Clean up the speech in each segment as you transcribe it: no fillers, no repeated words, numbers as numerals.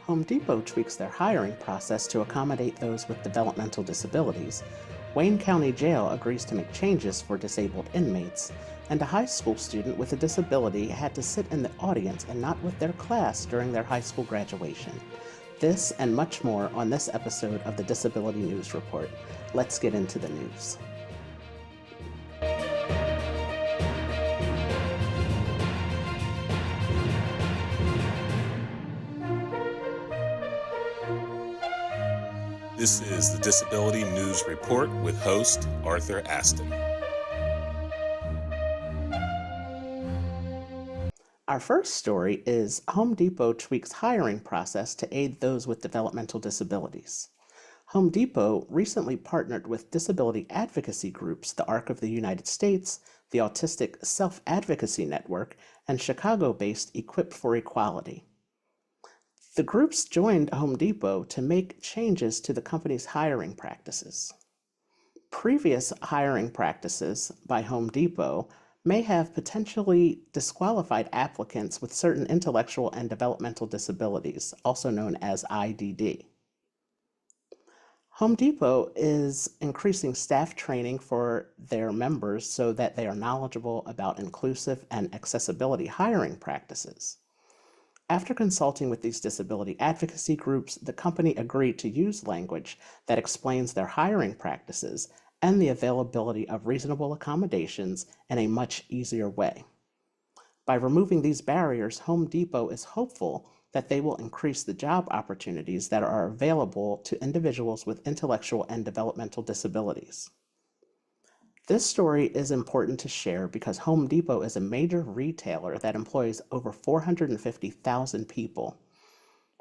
Home Depot tweaks their hiring process to accommodate those with developmental disabilities, Wayne County Jail agrees to make changes for disabled inmates, and a high school student with a disability had to sit in the audience and not with their class during their high school graduation. This and much more on this episode of the Disability News Report. Let's get into the news. This is the Disability News Report with host Arthur Aston. Our first story is Home Depot tweaks hiring process to aid those with developmental disabilities. Home Depot recently partnered with disability advocacy groups, the ARC of the United States, the Autistic Self-Advocacy Network, and Chicago-based Equipped for Equality. The groups joined Home Depot to make changes to the company's hiring practices. Previous hiring practices by Home Depot may have potentially disqualified applicants with certain intellectual and developmental disabilities, also known as IDD. Home Depot is increasing staff training for their members so that they are knowledgeable about inclusive and accessibility hiring practices. After consulting with these disability advocacy groups, the company agreed to use language that explains their hiring practices and the availability of reasonable accommodations in a much easier way. By removing these barriers, Home Depot is hopeful that they will increase the job opportunities that are available to individuals with intellectual and developmental disabilities. This story is important to share because Home Depot is a major retailer that employs over 450,000 people.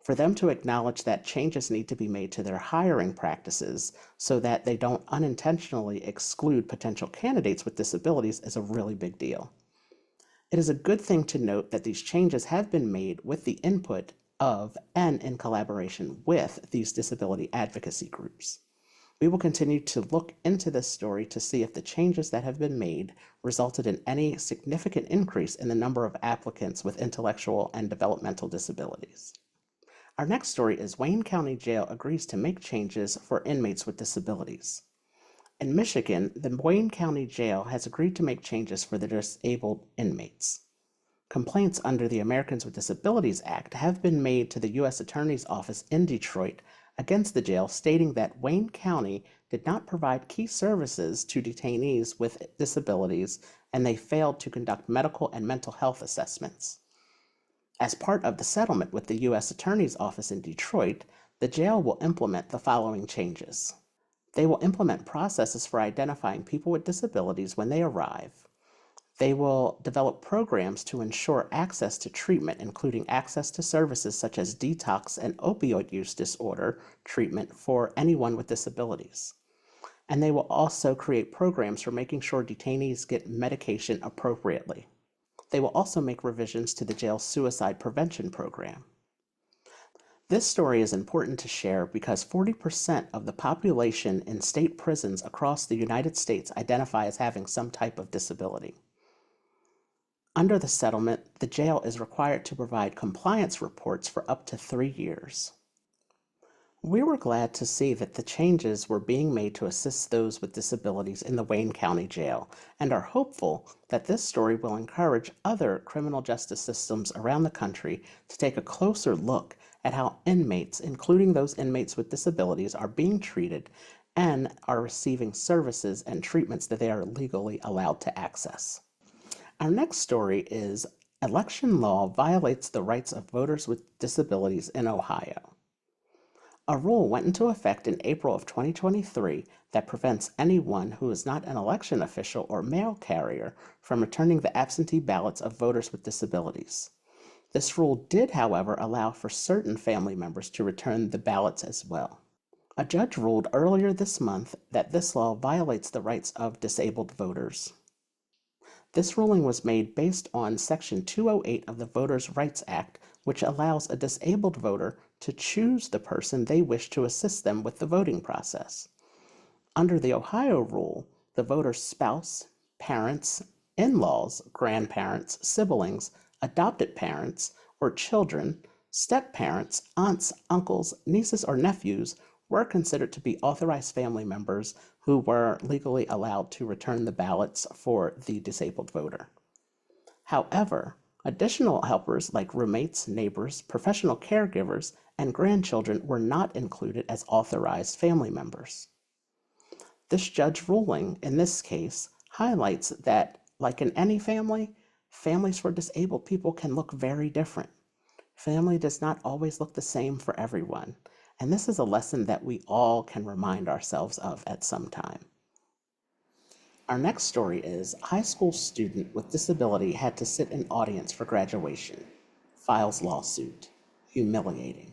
For them to acknowledge that changes need to be made to their hiring practices so that they don't unintentionally exclude potential candidates with disabilities is a really big deal. It is a good thing to note that these changes have been made with the input of and in collaboration with these disability advocacy groups. We will continue to look into this story to see if the changes that have been made resulted in any significant increase in the number of applicants with intellectual and developmental disabilities. Our next story is Wayne County Jail agrees to make changes for inmates with disabilities. In Michigan, the Wayne County Jail has agreed to make changes for the disabled inmates. Complaints under the Americans with Disabilities Act have been made to the U.S. Attorney's Office in Detroit against the jail, stating that Wayne County did not provide key services to detainees with disabilities and they failed to conduct medical and mental health assessments. As part of the settlement with the U.S. Attorney's Office in Detroit, the jail will implement the following changes. They will implement processes for identifying people with disabilities when they arrive. They will develop programs to ensure access to treatment, including access to services such as detox and opioid use disorder treatment for anyone with disabilities. And they will also create programs for making sure detainees get medication appropriately. They will also make revisions to the jail's suicide prevention program. This story is important to share because 40% of the population in state prisons across the United States identify as having some type of disability. Under the settlement, the jail is required to provide compliance reports for up to 3 years. We were glad to see that the changes were being made to assist those with disabilities in the Wayne County Jail and are hopeful that this story will encourage other criminal justice systems around the country to take a closer look at how inmates, including those inmates with disabilities, are being treated and are receiving services and treatments that they are legally allowed to access. Our next story is Election Law Violates the Rights of Voters with Disabilities in Ohio. A rule went into effect in April of 2023 that prevents anyone who is not an election official or mail carrier from returning the absentee ballots of voters with disabilities. This rule did, however, allow for certain family members to return the ballots as well. A judge ruled earlier this month that this law violates the rights of disabled voters. This ruling was made based on Section 208 of the Voters' Rights Act, which allows a disabled voter to choose the person they wish to assist them with the voting process. Under the Ohio rule, the voter's spouse, parents, in-laws, grandparents, siblings, adopted parents, or children Step-parents, aunts, uncles, nieces, or nephews were considered to be authorized family members who were legally allowed to return the ballots for the disabled voter. However, additional helpers like roommates, neighbors, professional caregivers, and grandchildren were not included as authorized family members. This judge ruling, in this case, highlights that, like in any family, families for disabled people can look very different. Family does not always look the same for everyone, and this is a lesson that we all can remind ourselves of at some time. Our next story is high school student with disability had to sit in audience for graduation, files lawsuit, humiliating.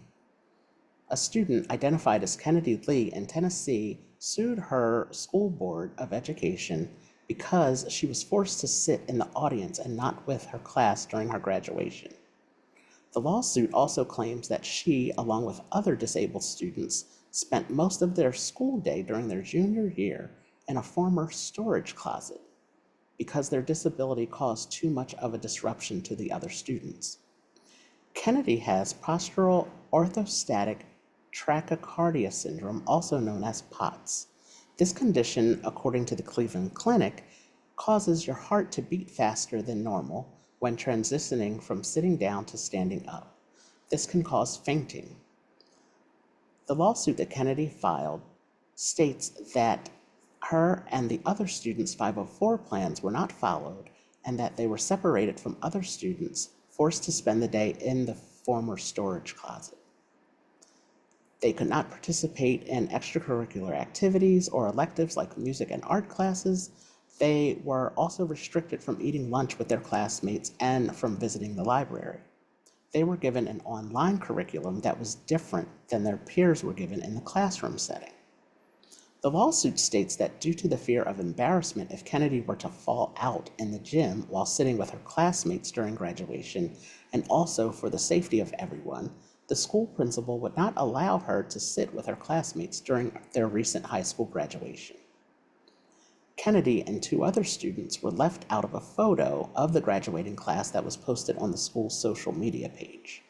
A student identified as Kennedy Lee in Tennessee sued her school board of education because she was forced to sit in the audience and not with her class during her graduation. The lawsuit also claims that she, along with other disabled students, spent most of their school day during their junior year in a former storage closet because their disability caused too much of a disruption to the other students. Kennedy has postural orthostatic tachycardia syndrome, also known as POTS. This condition, according to the Cleveland Clinic, causes your heart to beat faster than normal when transitioning from sitting down to standing up. This can cause fainting. The lawsuit that Kennedy filed states that her and the other students' 504 plans were not followed and that they were separated from other students forced to spend the day in the former storage closet. They could not participate in extracurricular activities or electives like music and art classes. They were also restricted from eating lunch with their classmates and from visiting the library. They were given an online curriculum that was different than their peers were given in the classroom setting. The lawsuit states that due to the fear of embarrassment if Kennedy were to fall out in the gym while sitting with her classmates during graduation, and also for the safety of everyone, the school principal would not allow her to sit with her classmates during their recent high school graduation. Kennedy and two other students were left out of a photo of the graduating class that was posted on the school's social media page.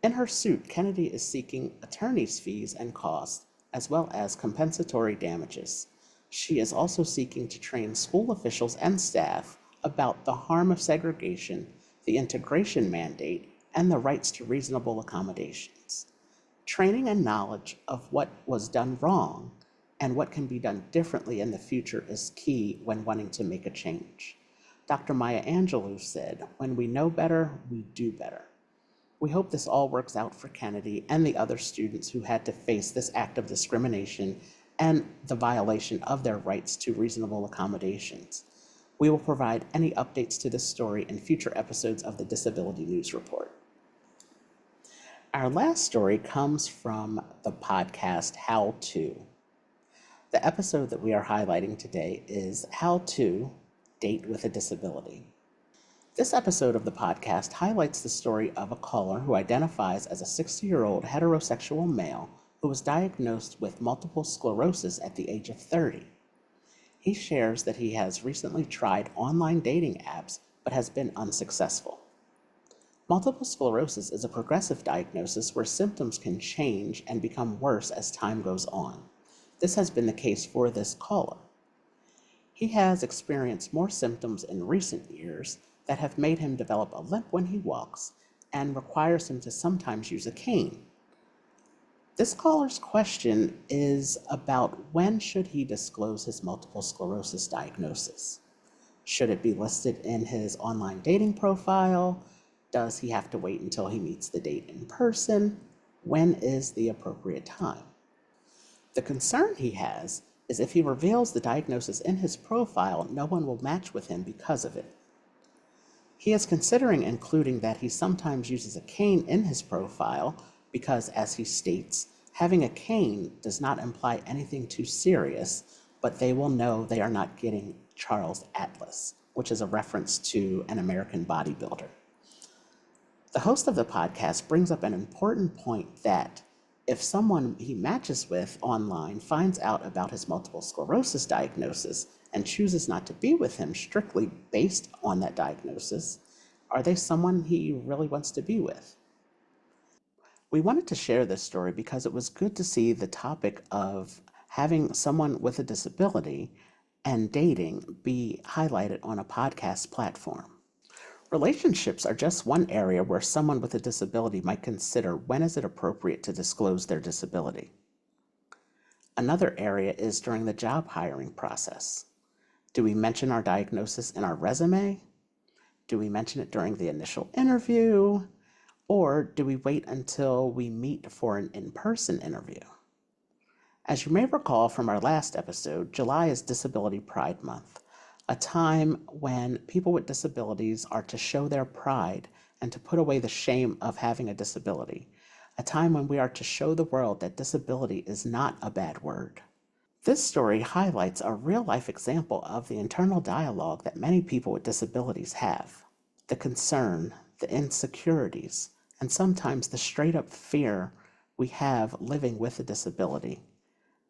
In her suit, Kennedy is seeking attorney's fees and costs, as well as compensatory damages. She is also seeking to train school officials and staff about the harm of segregation, the integration mandate, and the rights to reasonable accommodations. Training and knowledge of what was done wrong and what can be done differently in the future is key when wanting to make a change. Dr. Maya Angelou said, "When we know better, we do better." We hope this all works out for Kennedy and the other students who had to face this act of discrimination and the violation of their rights to reasonable accommodations. We will provide any updates to this story in future episodes of the Disability News Report. Our last story comes from the podcast How To. The episode that we are highlighting today is How To Date with a Disability. This episode of the podcast highlights the story of a caller who identifies as a 60-year-old heterosexual male who was diagnosed with multiple sclerosis at the age of 30. He shares that he has recently tried online dating apps but has been unsuccessful. Multiple sclerosis is a progressive diagnosis where symptoms can change and become worse as time goes on. This has been the case for this caller. He has experienced more symptoms in recent years that have made him develop a limp when he walks and requires him to sometimes use a cane. This caller's question is about when should he disclose his multiple sclerosis diagnosis? Should it be listed in his online dating profile? Does he have to wait until he meets the date in person? When is the appropriate time? The concern he has is if he reveals the diagnosis in his profile, no one will match with him because of it. He is considering including that he sometimes uses a cane in his profile because, as he states, having a cane does not imply anything too serious, but they will know they are not getting Charles Atlas, which is a reference to an American bodybuilder. The host of the podcast brings up an important point that if someone he matches with online finds out about his multiple sclerosis diagnosis and chooses not to be with him strictly based on that diagnosis, are they someone he really wants to be with? We wanted to share this story because it was good to see the topic of having someone with a disability and dating be highlighted on a podcast platform. Relationships are just one area where someone with a disability might consider when is it appropriate to disclose their disability. Another area is during the job hiring process. Do we mention our diagnosis in our resume? Do we mention it during the initial interview? Or do we wait until we meet for an in-person interview? As you may recall from our last episode, July is Disability Pride Month, a time when people with disabilities are to show their pride and to put away the shame of having a disability, a time when we are to show the world that disability is not a bad word. This story highlights a real-life example of the internal dialogue that many people with disabilities have, the concern, the insecurities, and sometimes the straight-up fear we have living with a disability,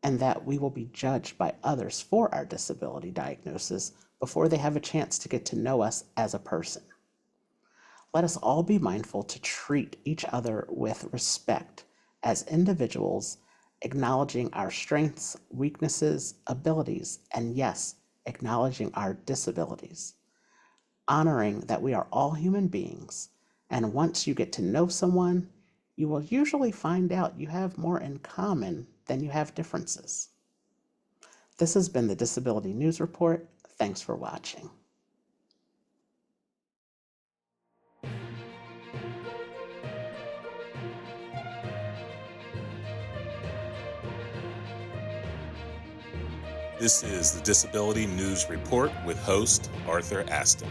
and that we will be judged by others for our disability diagnosis before they have a chance to get to know us as a person. Let us all be mindful to treat each other with respect as individuals, acknowledging our strengths, weaknesses, abilities, and yes, acknowledging our disabilities. Honoring that we are all human beings, and once you get to know someone, you will usually find out you have more in common than you have differences. This has been the Disability News Report. Thanks for watching. This is the Disability News Report with host Arthur Aston.